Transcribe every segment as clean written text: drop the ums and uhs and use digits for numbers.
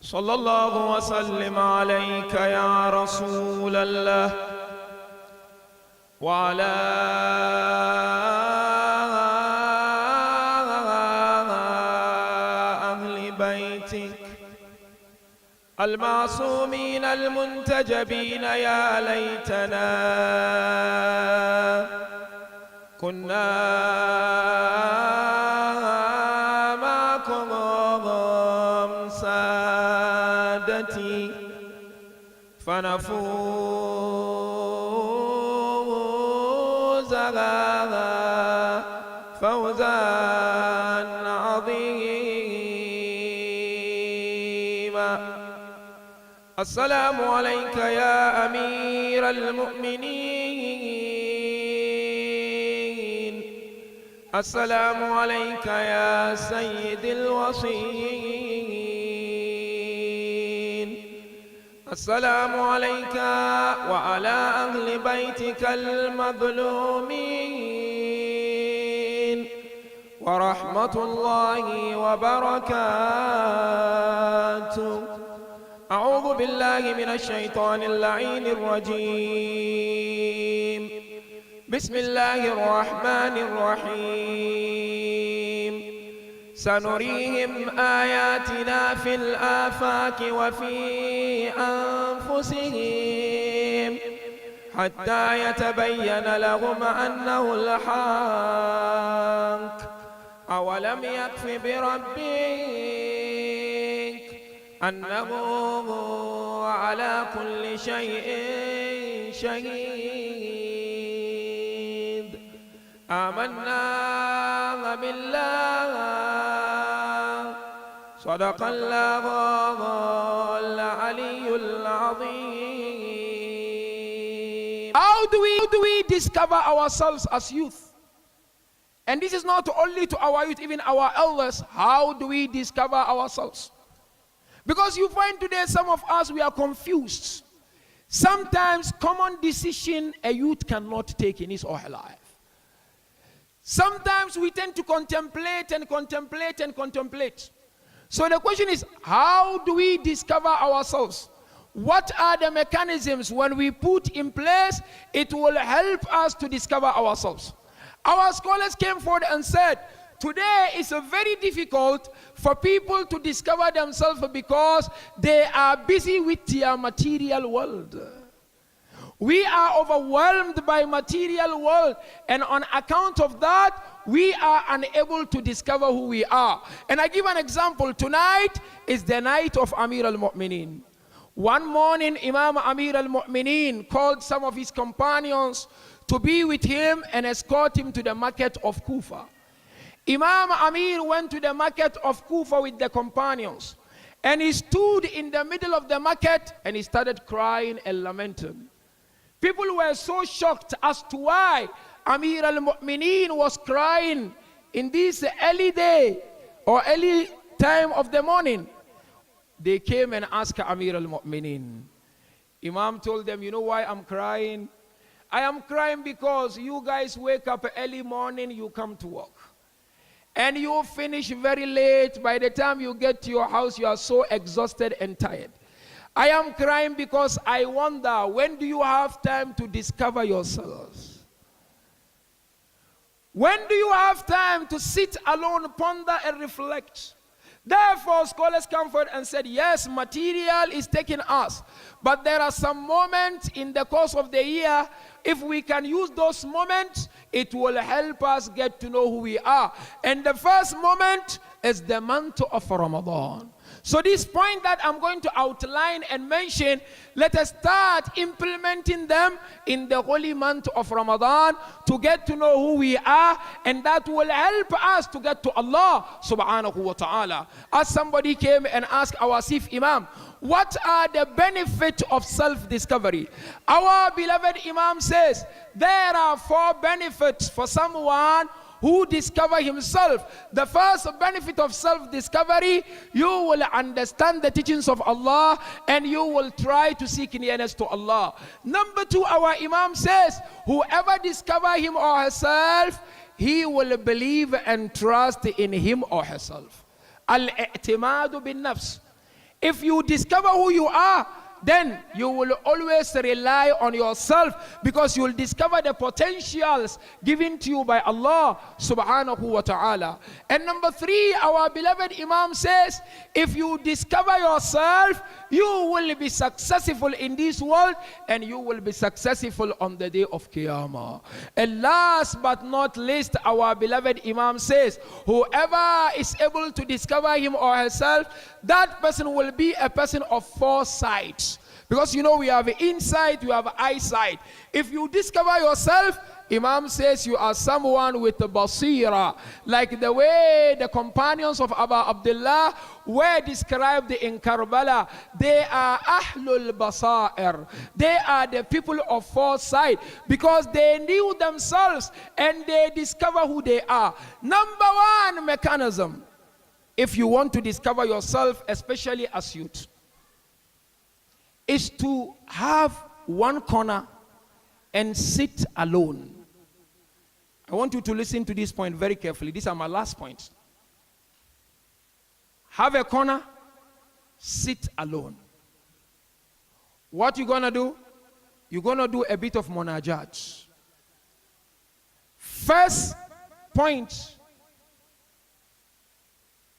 صلى الله وسلم عليك يا رسول الله وعلى أهل بيتك المعصومين المنتجبين. يا ليتنا كنا معكم سادتي فنفوز فوزا عظيما. السلام عليك يا أمير المؤمنين، السلام عليك يا سيد الوصيين، السلام عليك وعلى أهل بيتك المظلومين ورحمة الله وبركاته. أعوذ بالله من الشيطان اللعين الرجيم. بسم الله الرحمن الرحيم. سنريهم آياتنا في الآفاق وفي أنفسهم حتى يتبين لهم أنه الحق. أولم يكف بربك أنه على كل شيء شهيد. آمنا بالله صدق الله العلي العظيم. How do we discover ourselves as youth? And this is not only to our youth, even our elders. How do we discover ourselves? Because you find today some of us, we are confused. Sometimes common decision a youth cannot take in his or her life. Sometimes we tend to contemplate and contemplate and contemplate. So the question is, how do we discover ourselves? What are the mechanisms when we put in place, it will help us to discover ourselves? Our scholars came forward and said, today is very difficult for people to discover themselves because they are busy with their material world. We are overwhelmed by material world, and on account of that, we are unable to discover who we are. And I give an example. Tonight is the night of Amir al-Mu'mineen. One morning, Imam Amir al-Mu'mineen called some of his companions to be with him and escort him to the market of Kufa. Imam Amir went to the market of Kufa with the companions, and he stood in the middle of the market and he started crying and lamenting. People were so shocked as to why Amir al-Mu'mineen was crying in this early day or early time of the morning. They came and asked Amir al-Mu'mineen. Imam told them, you know why I'm crying? I am crying because you guys wake up early morning, you come to work. And you finish very late. By the time you get to your house, you are so exhausted and tired. I am crying because I wonder, when do you have time to discover yourselves? When do you have time to sit alone, ponder and reflect? Therefore, scholars come forward and said, yes, material is taking us. But there are some moments in the course of the year, if we can use those moments, it will help us get to know who we are. And the first moment is the month of Ramadan. So this point that I'm going to outline and mention, let us start implementing them in the holy month of Ramadan to get to know who we are, and that will help us to get to Allah subhanahu wa ta'ala. As somebody came and asked our Chief Imam, what are the benefits of self-discovery? Our beloved Imam says, there are 4 benefits for someone who discover himself. The first benefit of self-discovery, you will understand the teachings of Allah and you will try to seek nearness to Allah. Number 2, our Imam says, whoever discover him or herself, he will believe and trust in him or herself. Al-i'timadu bin nafs. If you discover who you are, then you will always rely on yourself, because you will discover the potentials given to you by Allah subhanahu wa ta'ala. And number 3, our beloved Imam says, if you discover yourself, you will be successful in this world and you will be successful on the day of Qiyamah. And last but not least, our beloved Imam says, whoever is able to discover him or herself, that person will be a person of foresight. Because you know, we have insight, we have eyesight. If you discover yourself, Imam says you are someone with a basira, like the way the companions of Abu Abdullah were described in Karbala. They are Ahlul Basair. They are the people of foresight, because they knew themselves and they discover who they are. Number 1 mechanism, if you want to discover yourself, especially as youth, is to have one corner and sit alone. I want you to listen to this point very carefully. These are my last points. Have a corner, sit alone. What you're going to do? You're going to do a bit of munajat. First point,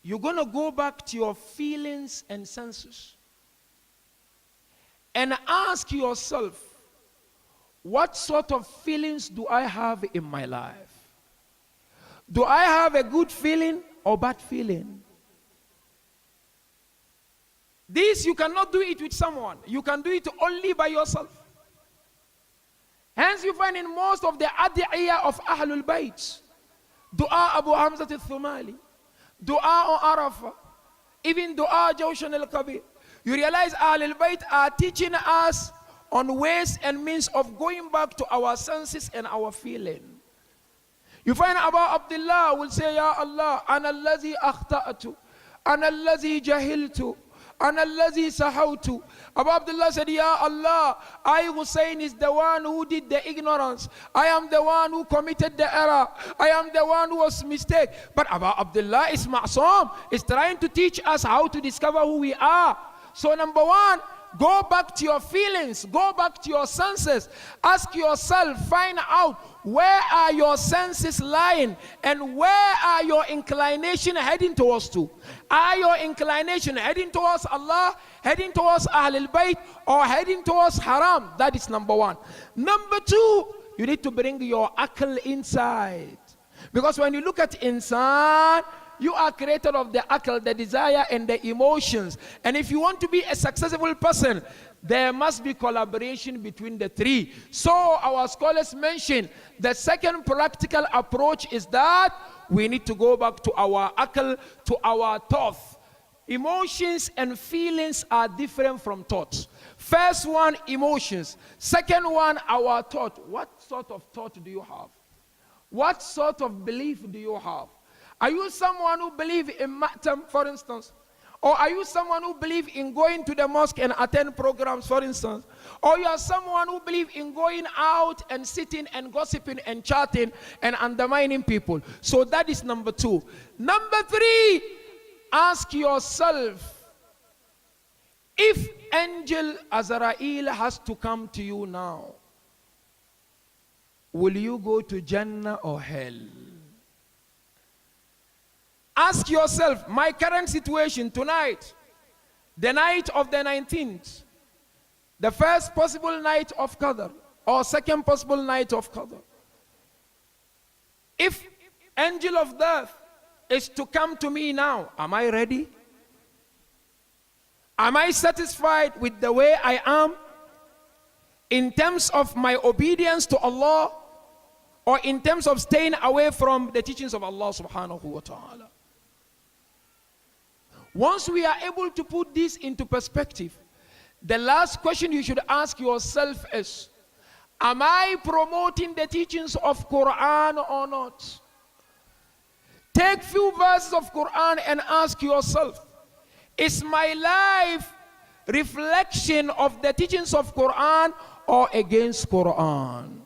you're going to go back to your feelings and senses and ask yourself, what sort of feelings do I have in my life? Do I have a good feeling or bad feeling? This, you cannot do it with someone. You can do it only by yourself. Hence you find in most of the adiyah of Ahlul Bayt, Dua Abu Hamza al-Thumali, Dua on Arafah, even Dua Jawshan al-Kabir. You realize Ahlul Bayt are teaching us on ways and means of going back to our senses and our feeling. You find Abu Abdullah will say, Ya Allah, ana allazi akhta'atu, ana allazi jahiltu, ana allazi sahawtu. Abu Abdullah said, Ya Allah, I, Hussein, is the one who did the ignorance. I am the one who committed the error. I am the one who was mistake. But Abu Abdullah is ma'soom, is trying to teach us how to discover who we are. So number 1, go back to your feelings, go back to your senses. Ask yourself, find out, where are your senses lying and where are your inclination heading towards to? Are your inclination heading towards Allah, heading towards Ahlul Bayt, or heading towards haram? That is number 1. Number 2, you need to bring your akal inside. Because when you look at insan, you are created of the akal, the desire and the emotions. And if you want to be a successful person, there must be collaboration between the 3. So our scholars mention the second practical approach is that we need to go back to our akal, to our thought. Emotions and feelings are different from thoughts. First one, emotions. Second one, our thought. What sort of thought do you have? What sort of belief do you have? Are you someone who believes in matam, for instance? Or are you someone who believes in going to the mosque and attend programs, for instance? Or you are someone who believes in going out and sitting and gossiping and chatting and undermining people? So that is number 2. Number 3, ask yourself, if angel Azrael has to come to you now, will you go to Jannah or hell? Ask yourself, my current situation tonight, the night of the 19th, the first possible night of Qadr, or second possible night of Qadr. If angel of death is to come to me now, am I ready? Am I satisfied with the way I am in terms of my obedience to Allah, or in terms of staying away from the teachings of Allah subhanahu wa ta'ala? Once we are able to put this into perspective, the last question you should ask yourself is, am I promoting the teachings of Quran or not? Take few verses of Quran and ask yourself, is my life reflection of the teachings of Quran or against Quran?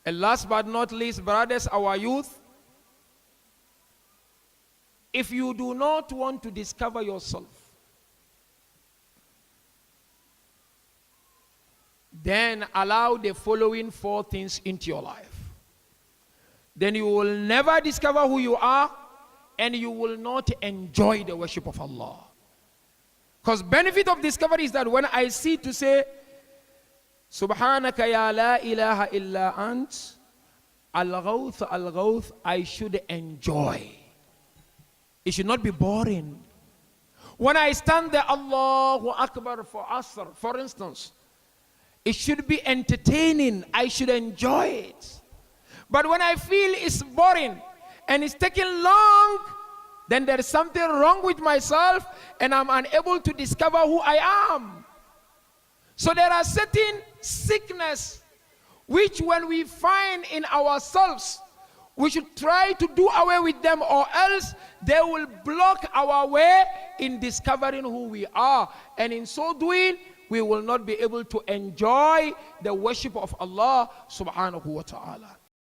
And last but not least, brothers, our youth, if you do not want to discover yourself, then allow the following 4 things into your life. Then you will never discover who you are, and you will not enjoy the worship of Allah. Because benefit of discovery is that when I see to say, Subhanaka ya la ilaha illa ant, al-ghawth, al-ghawth, I should enjoy. It should not be boring. When I stand there, Allahu Akbar for Asr, for instance, it should be entertaining. I should enjoy it. But when I feel it's boring and it's taking long, then there is something wrong with myself and I'm unable to discover who I am. So there are certain sickness which when we find in ourselves, we should try to do away with them, or else they will block our way in discovering who we are. And in so doing, we will not be able to enjoy the worship of Allah subhanahu wa ta'ala.